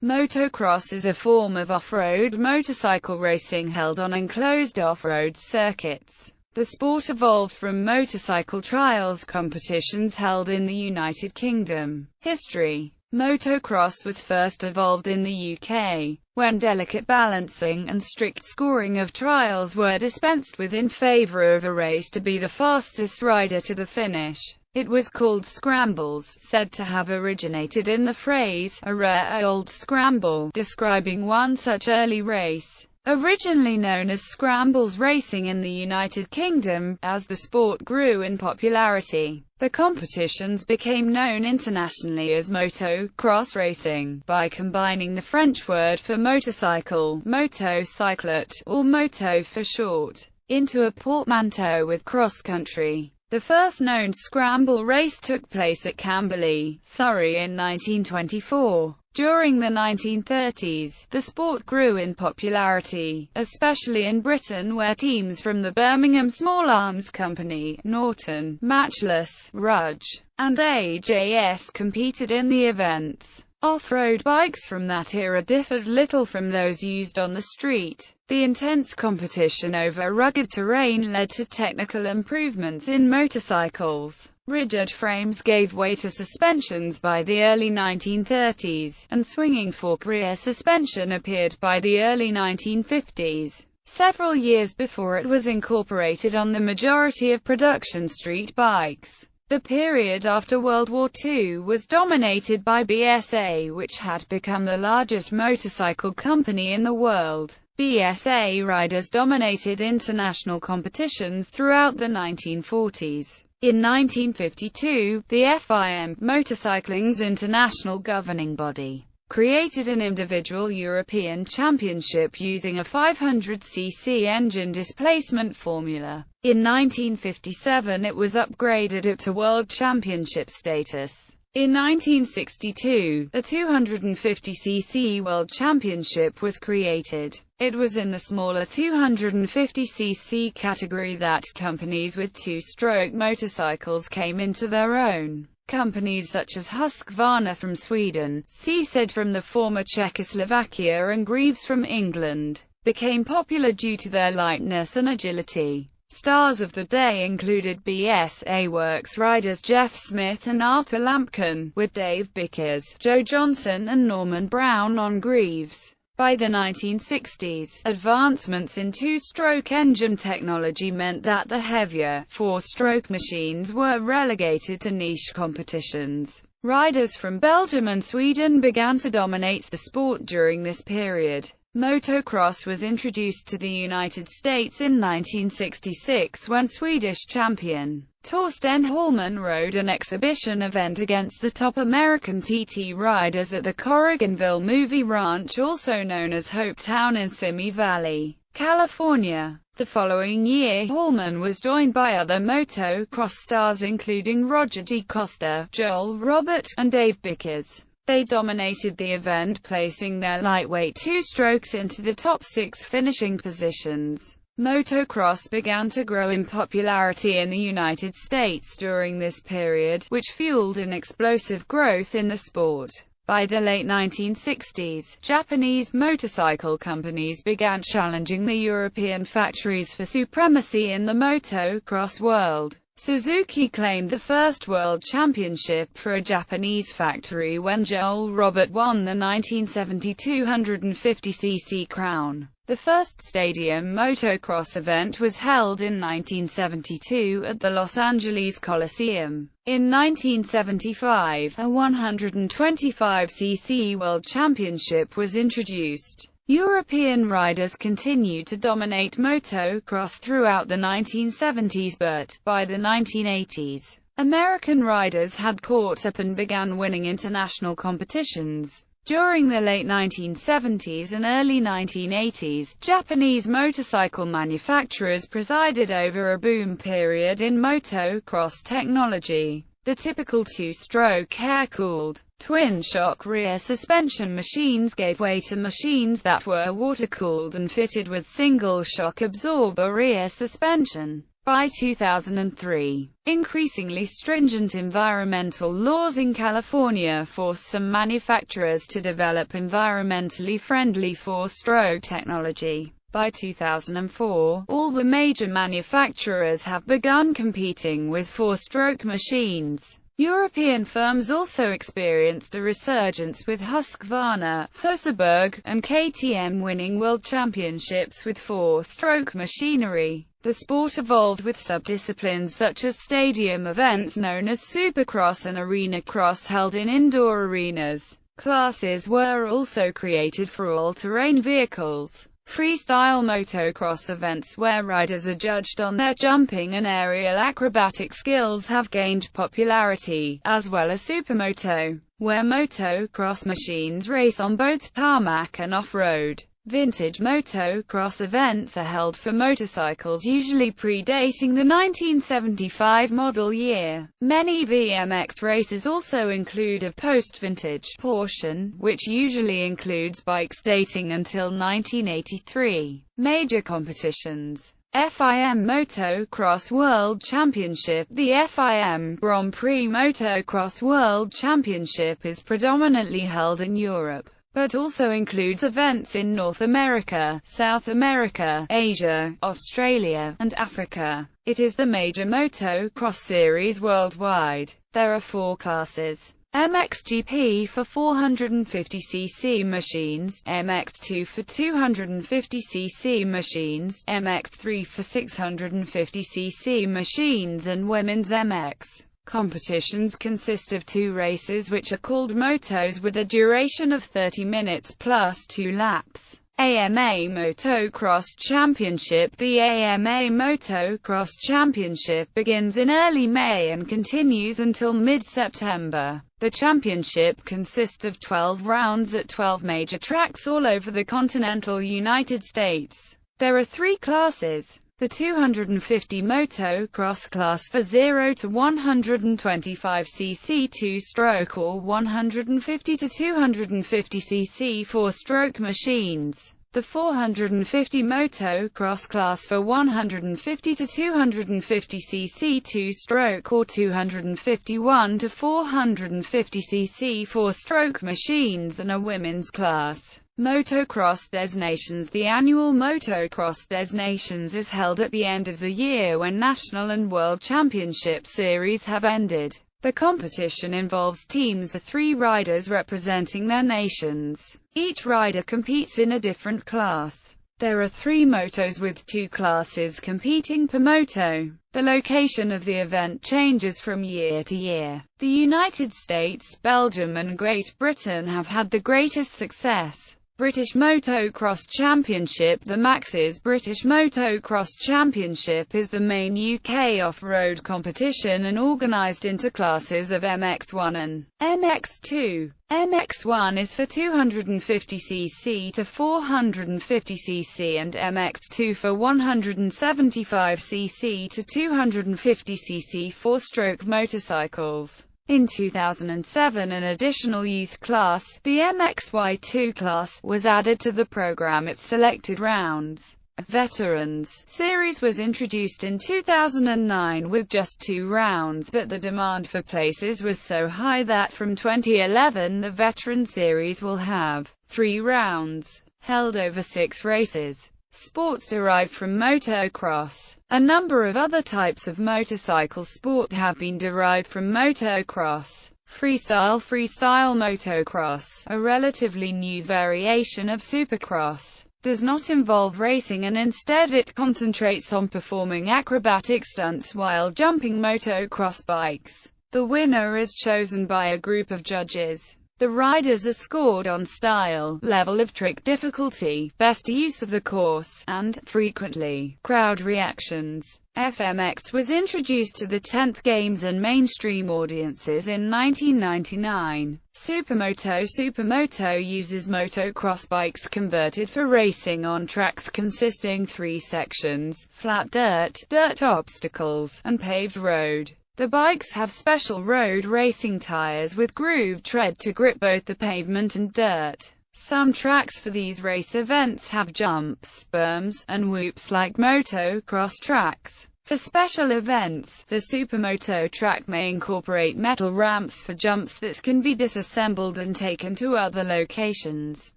Motocross is a form of off-road motorcycle racing held on enclosed off-road circuits. The sport evolved from motorcycle trials competitions held in the United Kingdom. History: Motocross was first evolved in the UK, when delicate balancing and strict scoring of trials were dispensed with in favour of a race to be the fastest rider to the finish. It was called scrambles, said to have originated in the phrase, "a rare old scramble," describing one such early race. Originally known as scrambles racing in the United Kingdom, as the sport grew in popularity, the competitions became known internationally as motocross racing, by combining the French word for motorcycle, motocyclette, or moto for short, into a portmanteau with cross-country. The first known scramble race took place at Camberley, Surrey in 1924. During the 1930s, the sport grew in popularity, especially in Britain where teams from the Birmingham Small Arms Company, Norton, Matchless, Rudge, and AJS competed in the events. Off-road bikes from that era differed little from those used on the street. The intense competition over rugged terrain led to technical improvements in motorcycles. Rigid frames gave way to suspensions by the early 1930s, and swinging fork rear suspension appeared by the early 1950s. Several years before it was incorporated on the majority of production street bikes. The period after World War II was dominated by BSA, which had become the largest motorcycle company in the world. BSA riders dominated international competitions throughout the 1940s. In 1952, the FIM, Motorcycling's international governing body, created an individual European championship using a 500cc engine displacement formula. In 1957 it was upgraded up to World Championship status. In 1962, a 250cc World Championship was created. It was in the smaller 250cc category that companies with two-stroke motorcycles came into their own. Companies such as Husqvarna from Sweden, Seased from the former Czechoslovakia and Greaves from England, became popular due to their lightness and agility. Stars of the day included BSA Works riders Jeff Smith and Arthur Lampkin, with Dave Bickers, Joe Johnson and Norman Brown on Greaves. By the 1960s, advancements in two-stroke engine technology meant that the heavier, four-stroke machines were relegated to niche competitions. Riders from Belgium and Sweden began to dominate the sport during this period. Motocross was introduced to the United States in 1966 when Swedish champion Torsten Hallman rode an exhibition event against the top American TT riders at the Corriganville Movie Ranch, also known as Hopetown in Simi Valley, California. The following year, Hallman was joined by other motocross stars including Roger DeCosta, Joel Robert, and Dave Bickers. They dominated the event, placing their lightweight two-strokes into the top 6 finishing positions. Motocross began to grow in popularity in the United States during this period, which fueled an explosive growth in the sport. By the late 1960s, Japanese motorcycle companies began challenging the European factories for supremacy in the motocross world. Suzuki claimed the first world championship for a Japanese factory when Joel Robert won the 1970 250cc crown. The first stadium motocross event was held in 1972 at the Los Angeles Coliseum. In 1975, a 125cc World Championship was introduced. European riders continued to dominate motocross throughout the 1970s, but, by the 1980s, American riders had caught up and began winning international competitions. During the late 1970s and early 1980s, Japanese motorcycle manufacturers presided over a boom period in motocross technology. The typical two-stroke air-cooled, twin-shock rear suspension machines gave way to machines that were water-cooled and fitted with single-shock absorber rear suspension. By 2003, increasingly stringent environmental laws in California forced some manufacturers to develop environmentally friendly four-stroke technology. By 2004, all the major manufacturers have begun competing with four-stroke machines. European firms also experienced a resurgence, with Husqvarna, Husaberg, and KTM winning world championships with four-stroke machinery. The sport evolved with subdisciplines such as stadium events known as Supercross and Arena Cross held in indoor arenas. Classes were also created for all-terrain vehicles. Freestyle motocross events where riders are judged on their jumping and aerial acrobatic skills have gained popularity, as well as supermoto, where motocross machines race on both tarmac and off-road. Vintage motocross events are held for motorcycles usually predating the 1975 model year. Many BMX races also include a post-vintage portion, which usually includes bikes dating until 1983. Major competitions: FIM Motocross World Championship. The FIM Grand Prix Motocross World Championship is predominantly held in Europe, but also includes events in North America, South America, Asia, Australia, and Africa. It is the major motocross series worldwide. There are 4 classes: MXGP for 450cc machines, MX2 for 250cc machines, MX3 for 650cc machines, and Women's MX. Competitions consist of 2 races which are called motos with a duration of 30 minutes plus 2 laps. AMA Motocross Championship. The AMA Motocross Championship begins in early May and continues until mid-September. The championship consists of 12 rounds at 12 major tracks all over the continental United States. There are 3 classes: the 250 motocross class for 0 to 125cc 2-stroke or 150 to 250cc 4-stroke machines. The 450 motocross class for 150 to 250cc 2-stroke or 251 to 450cc 4-stroke machines, and a women's class. Motocross Des Nations. The annual Motocross Des Nations is held at the end of the year when national and world championship series have ended. The competition involves teams of 3 riders representing their nations. Each rider competes in a different class. There are 3 motos with 2 classes competing per moto. The location of the event changes from year to year. The United States, Belgium and Great Britain have had the greatest success. British Motocross Championship. The Max's British Motocross Championship is the main UK off-road competition and organised into classes of MX1 and MX2. MX1 is for 250cc to 450cc and MX2 for 175cc to 250cc 4-stroke motorcycles. In 2007, an additional youth class, the MXY2 class, was added to the program. Its selected rounds. A Veterans Series was introduced in 2009 with just 2 rounds, but the demand for places was so high that from 2011 the Veteran Series will have 3 rounds, held over 6 races. Sports derived from motocross. A number of other types of motorcycle sport have been derived from motocross. Freestyle motocross, a relatively new variation of supercross, does not involve racing and instead it concentrates on performing acrobatic stunts while jumping. Motocross bikes. The winner is chosen by a group of judges. The riders are scored on style, level of trick difficulty, best use of the course, and, frequently, crowd reactions. FMX was introduced to the 10th Games and mainstream audiences in 1999. Supermoto uses motocross bikes converted for racing on tracks consisting 3 sections: flat dirt, dirt obstacles, and paved road. The bikes have special road racing tires with grooved tread to grip both the pavement and dirt. Some tracks for these race events have jumps, berms, and whoops like motocross tracks. For special events, the Supermoto track may incorporate metal ramps for jumps that can be disassembled and taken to other locations.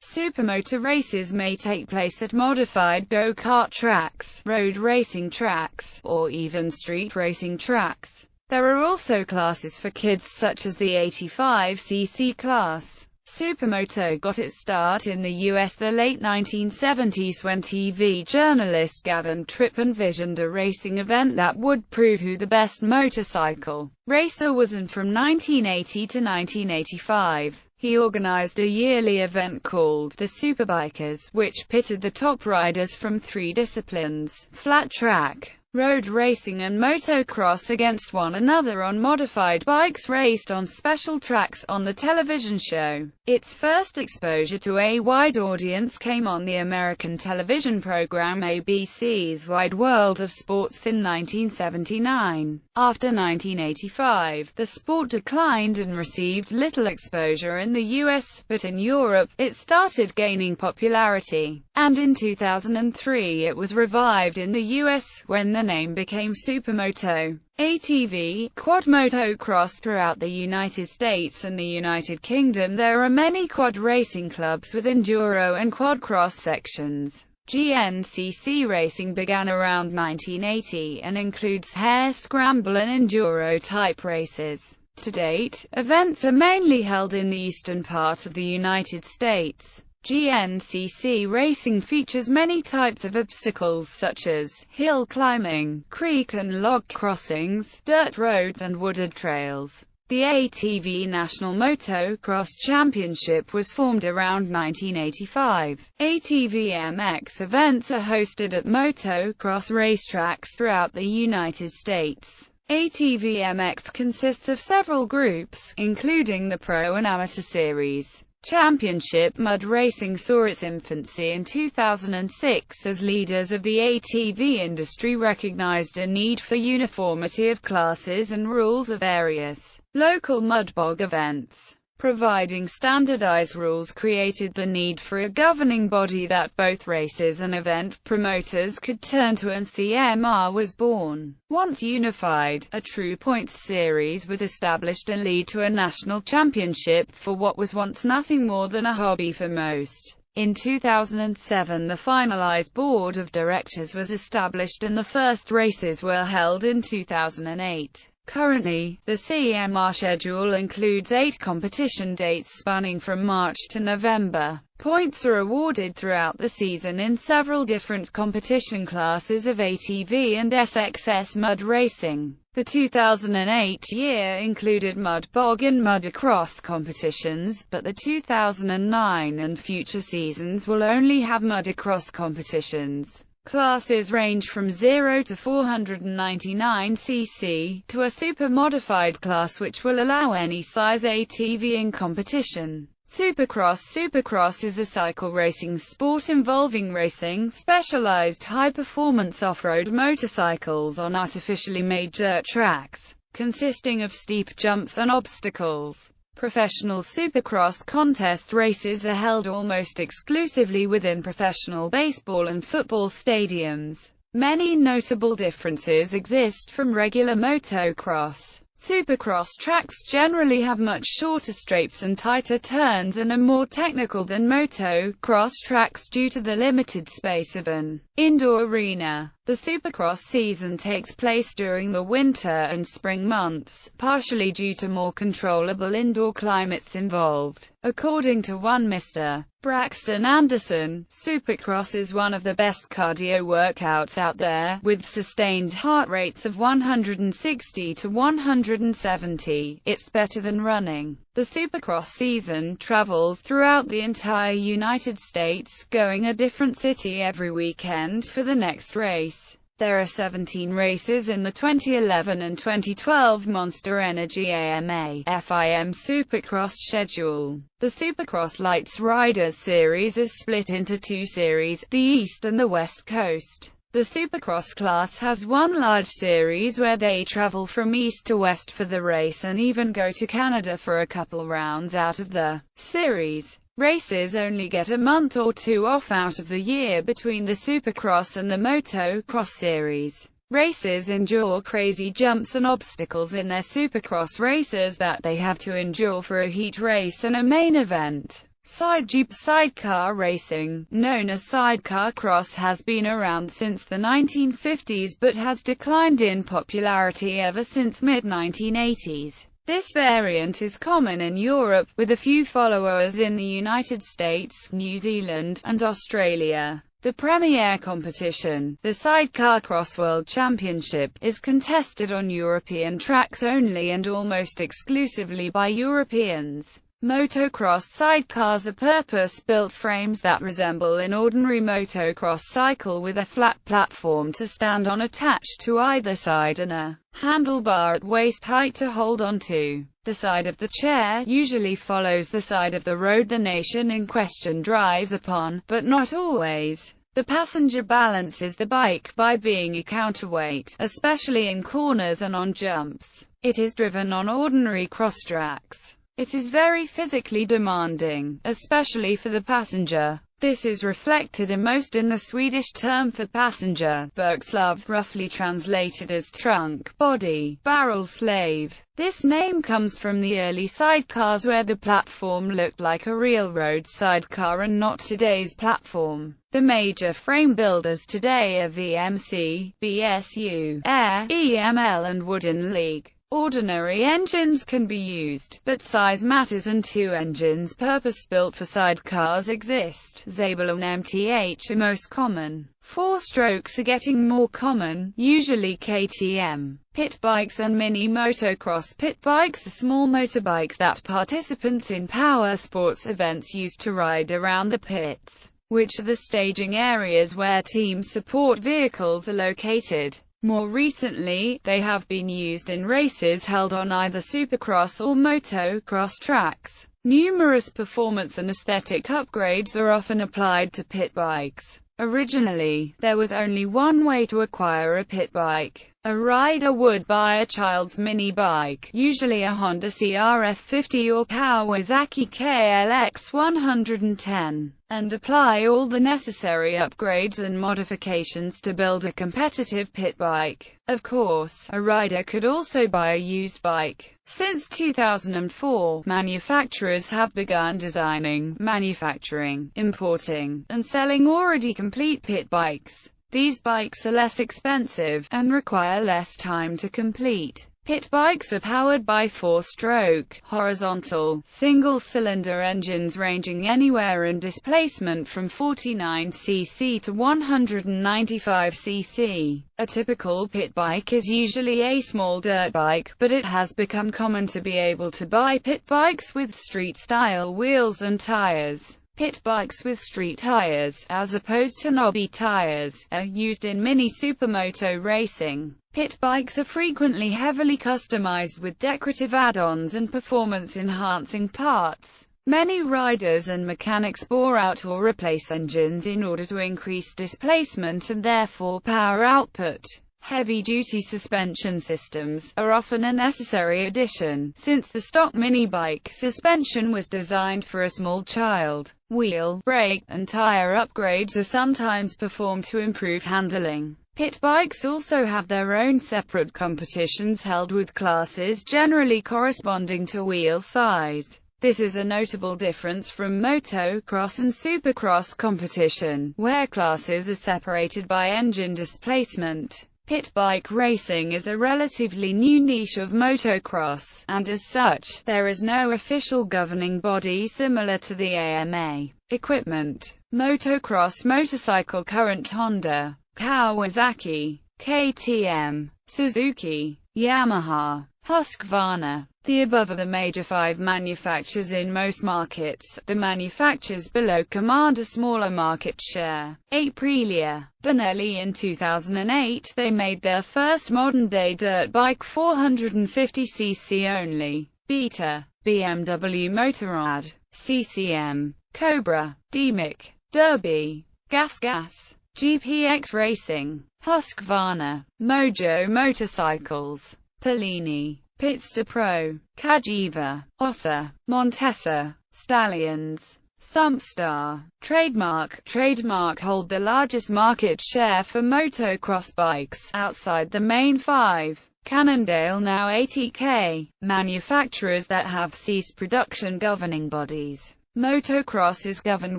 Supermoto races may take place at modified go-kart tracks, road racing tracks, or even street racing tracks. There are also classes for kids such as the 85cc class. Supermoto got its start in the US the late 1970s when TV journalist Gavin Tripp envisioned a racing event that would prove who the best motorcycle racer was, and from 1980 to 1985, he organized a yearly event called the Superbikers, which pitted the top riders from 3 disciplines, flat track, road racing and motocross, against one another on modified bikes raced on special tracks on the television show. Its first exposure to a wide audience came on the American television program ABC's Wide World of Sports in 1979. After 1985, the sport declined and received little exposure in the US, but in Europe, it started gaining popularity, and in 2003 it was revived in the US, when the name became Supermoto. ATV, quad motocross. Throughout the United States and the United Kingdom there are many quad racing clubs with enduro and quad cross sections. GNCC racing began around 1980 and includes hare scramble and enduro-type races. To date, events are mainly held in the eastern part of the United States. GNCC racing features many types of obstacles such as hill climbing, creek and log crossings, dirt roads and wooded trails. The ATV National Motocross Championship was formed around 1985. ATV MX events are hosted at motocross racetracks throughout the United States. ATV MX consists of several groups, including the Pro and Amateur Series. Championship mud racing saw its infancy in 2006 as leaders of the ATV industry recognized a need for uniformity of classes and rules of various local mud bog events. Providing standardized rules created the need for a governing body that both races and event promoters could turn to, and CMR was born. Once unified, a true points series was established and led to a national championship for what was once nothing more than a hobby for most. In 2007 the finalized board of directors was established and the first races were held in 2008. Currently, the CMR schedule includes 8 competition dates spanning from March to November. Points are awarded throughout the season in several different competition classes of ATV and SXS mud racing. The 2008 year included mud bog and motocross competitions, but the 2009 and future seasons will only have motocross competitions. Classes range from 0 to 499 cc, to a super-modified class which will allow any size ATV in competition. Supercross. Supercross is a cycle racing sport involving racing specialized high-performance off-road motorcycles on artificially made dirt tracks, consisting of steep jumps and obstacles. Professional Supercross contest races are held almost exclusively within professional baseball and football stadiums. Many notable differences exist from regular motocross. Supercross tracks generally have much shorter straights and tighter turns and are more technical than motocross tracks due to the limited space of an indoor arena. The Supercross season takes place during the winter and spring months, partially due to more controllable indoor climates involved. According to one Mr. Braxton Anderson, Supercross is one of the best cardio workouts out there, with sustained heart rates of 160 to 170. It's better than running. The Supercross season travels throughout the entire United States, going a different city every weekend for the next race. There are 17 races in the 2011 and 2012 Monster Energy AMA FIM Supercross schedule. The Supercross Lights Riders Series is split into 2 series, the East and the West Coast. The Supercross class has one large series where they travel from east to west for the race and even go to Canada for a couple rounds out of the series. Races only get a month or 2 off out of the year between the Supercross and the Motocross series. Racers endure crazy jumps and obstacles in their supercross races that they have to endure for a heat race and a main event. Sidecar racing, known as sidecar cross, has been around since the 1950s but has declined in popularity ever since mid-1980s. This variant is common in Europe, with a few followers in the United States, New Zealand, and Australia. The premier competition, the Sidecar Cross World Championship, is contested on European tracks only and almost exclusively by Europeans. Motocross sidecars are purpose-built frames that resemble an ordinary motocross cycle with a flat platform to stand on attached to either side and a handlebar at waist height to hold onto. The side of the chair usually follows the side of the road the nation in question drives upon, but not always. The passenger balances the bike by being a counterweight, especially in corners and on jumps. It is driven on ordinary cross tracks. It is very physically demanding, especially for the passenger. This is reflected most in the Swedish term for passenger, Bergslav, roughly translated as trunk, body, barrel slave. This name comes from the early sidecars where the platform looked like a railroad sidecar and not today's platform. The major frame builders today are VMC, BSU, Air, EML and Wooden League. Ordinary engines can be used, but size matters and two engines purpose-built for sidecars exist. Zabel and MTH are most common. Four strokes are getting more common, usually KTM. Pit bikes and mini motocross. Pit bikes are small motorbikes that participants in power sports events use to ride around the pits, which are the staging areas where team support vehicles are located. More recently, they have been used in races held on either supercross or motocross tracks. Numerous performance and aesthetic upgrades are often applied to pit bikes. Originally, there was only one way to acquire a pit bike. A rider would buy a child's mini bike, usually a Honda CRF50 or Kawasaki KLX 110, and apply all the necessary upgrades and modifications to build a competitive pit bike. Of course, a rider could also buy a used bike. Since 2004, manufacturers have begun designing, manufacturing, importing, and selling already complete pit bikes. These bikes are less expensive, and require less time to complete. Pit bikes are powered by four-stroke, horizontal, single-cylinder engines ranging anywhere in displacement from 49 cc to 195 cc. A typical pit bike is usually a small dirt bike, but it has become common to be able to buy pit bikes with street-style wheels and tires. Pit bikes with street tires, as opposed to knobby tires, are used in mini supermoto racing. Pit bikes are frequently heavily customized with decorative add-ons and performance-enhancing parts. Many riders and mechanics bore out or replace engines in order to increase displacement and therefore power output. Heavy-duty suspension systems are often a necessary addition, since the stock mini-bike suspension was designed for a small child. Wheel, brake, and tire upgrades are sometimes performed to improve handling. Pit bikes also have their own separate competitions held with classes generally corresponding to wheel size. This is a notable difference from motocross and supercross competition, where classes are separated by engine displacement. Pit bike racing is a relatively new niche of motocross, and as such, there is no official governing body similar to the AMA. Equipment: motocross motorcycle current Honda, Kawasaki, KTM, Suzuki, Yamaha, Husqvarna. The above are the major 5 manufacturers in most markets. The manufacturers below command a smaller market share. Aprilia, Benelli. In 2008, they made their first modern-day dirt bike 450cc only. Beta, BMW Motorrad, CCM, Cobra, DMIC, Derby, Gas, GPX Racing, Husqvarna, Mojo Motorcycles, Polini, Pitster Pro, Cagiva, Ossa, Montesa, Stallions, Thumpstar. Trademark hold the largest market share for motocross bikes, outside the main five. Cannondale now 80k. Manufacturers that have ceased production. Governing bodies. Motocross is governed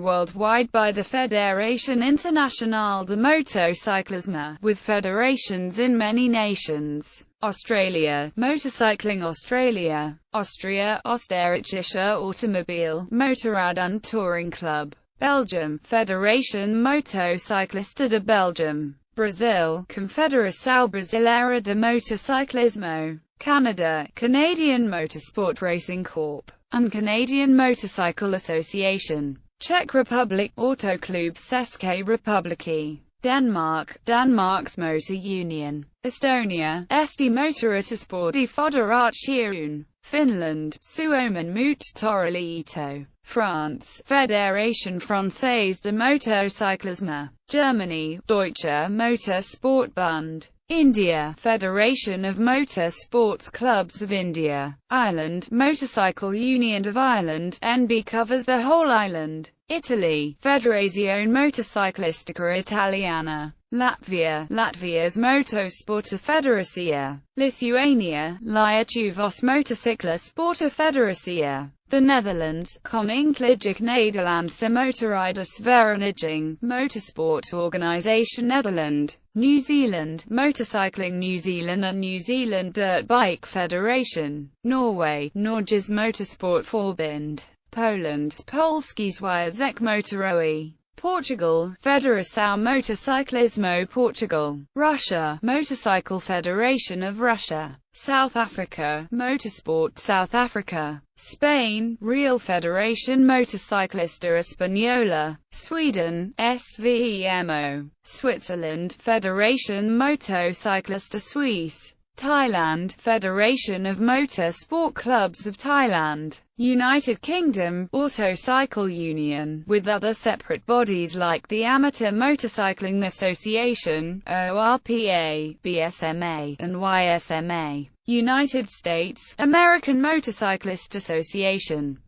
worldwide by the Fédération Internationale de Motocyclisme, with federations in many nations. Australia, Motorcycling Australia. Austria, Österreichische Automobil, Motorrad und Touring Club. Belgium, Fédération Motocyclista de Belgium. Brazil, Confederação Brasileira de Motociclismo. Canada, Canadian Motorsport Racing Corp. and Canadian Motorcycle Association. Czech Republic, Autoklub České republiky. Denmark, Danmarks Motor Union. Estonia, Eesti Motorspordi Føderation. Finland, Suomen Moottoriliitto. France, Fédération Française de Motocyclisme. Germany, Deutscher Motorsportbund. India, Federation of Motor Sports Clubs of India. Ireland, Motorcycle Union of Ireland, NB covers the whole island. Italy, Federazione Motociclistica Italiana. Latvia, Latvia's Motorsporta Federacija. Lithuania, Lietuvos Motocicla Sporta Federacija. The Netherlands, Koninklijke Nederlandse Motorrijders Vereniging, Motorsport Organisation Netherlands. New Zealand, Motorcycling New Zealand and New Zealand Dirt Bike Federation. Norway, Norges Motorsport Forbund. Poland, Polski Związek Motorowy. Portugal, Federação Motociclismo Portugal. Russia, Motorcycle Federation of Russia. South Africa, Motorsport South Africa. Spain, Real Federación Motociclista Española. Sweden, SVEMO. Switzerland, Federación Motociclista Suisse. Thailand, Federation of Motor Sport Clubs of Thailand. United Kingdom, Autocycle Union, with other separate bodies like the Amateur Motorcycling Association, ORPA, BSMA, and YSMA. United States, American Motorcyclist Association.